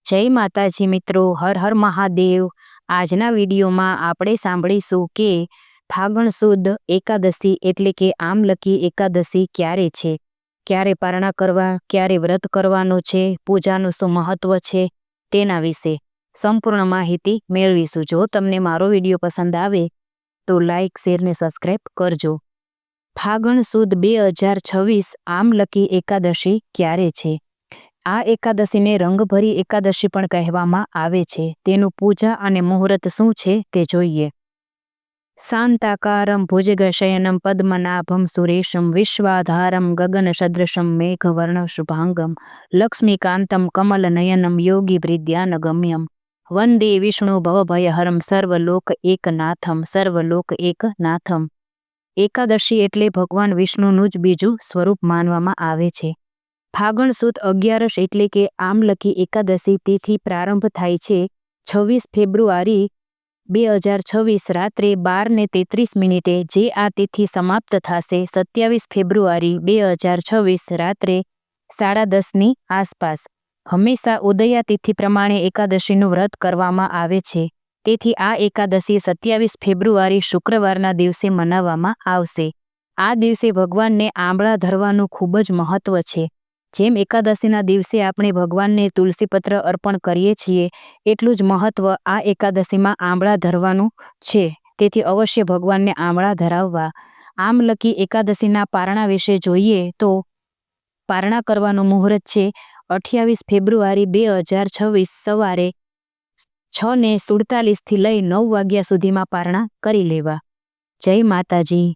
જય માતાજી મિત્રો, હર હર મહાદેવ। આજના વિડીયોમાં આપણે સાંભળીશું કે ફાગણ સુદ એકાદશી એટલે કે આમલકી એકાદશી ક્યારે છે, ક્યારે પારણા કરવા, ક્યારે વ્રત કરવાનું છે, પૂજાનું શું મહત્વ છે, તેના વિશે સંપૂર્ણ માહિતી મેળવીશું। જો તમને મારો વિડીયો પસંદ આવે તો લાઈક, શેર ને સબસ્ક્રાઈબ કરજો। ફાગણ સુદ 2026 આમલકી એકાદશી ક્યારે છે? આ એકાદશીને રંગભરી એકાદશી પણ કહેવામાં આવે છે। તેનું પૂજા અને મુહૂર્ત શું છે તે જોઈએ। શાંતાકારમ ભુજગશયનમ પદ્મનાભમ સુરેશમ વિશ્વાધારમ ગગનસદૃશમ મેઘવર્ણ શુભાંગમ લક્ષ્મીકાંતમ કમલનયનમ યોગી વૃદ્યાનગમ્યમ વંદે વિષ્ણુ ભવભયહરમ સર્વલોક એકનાથમ સર્વલોક એકનાથમ। એકાદશી એટલે ભગવાન વિષ્ણુનું જ બીજું સ્વરૂપ માનવામાં આવે છે। ફાગણ સુદ 11 એટલે કે આમલકી એકાદશી તિથિ પ્રારંભ થાય છે 26 ફેબ્રુઆરી 2026 રાત્રે 12:33 જે આ તિથિ સમાપ્ત થશે 27 ફેબ્રુઆરી 2026 રાત્રે 10:30 આસપાસ। હંમેશા ઉદયા તિથિ પ્રમાણે એકાદશીનું વ્રત કરવામાં આવે છે, તેથી આ એકાદશી 27 ફેબ્રુઆરી શુક્રવારના દિવસે મનાવવામાં આવશે। આ દિવસે ભગવાનને આંબળા ધરવાનું ખૂબ જ મહત્વ છે। જેમ એકાદશીના દિવસે આપણે ભગવાનને તુલસીપત્ર અર્પણ કરીએ છીએ, એટલું જ મહત્વ આ એકાદશીમાં આંબળા ધરવાનું છે, તેથી અવશ્ય ભગવાનને આંબળા ધરાવવા। આમલકી એકાદશીના પારણા વિશે જોઈએ તો પારણા કરવાનું મુહૂર્ત છે 28 ફેબ્રુઆરી 2026 સવારે 6:47 થી લઈ 9 વાગ્યા સુધીમાં પારણા કરી લેવા। જય માતાજી।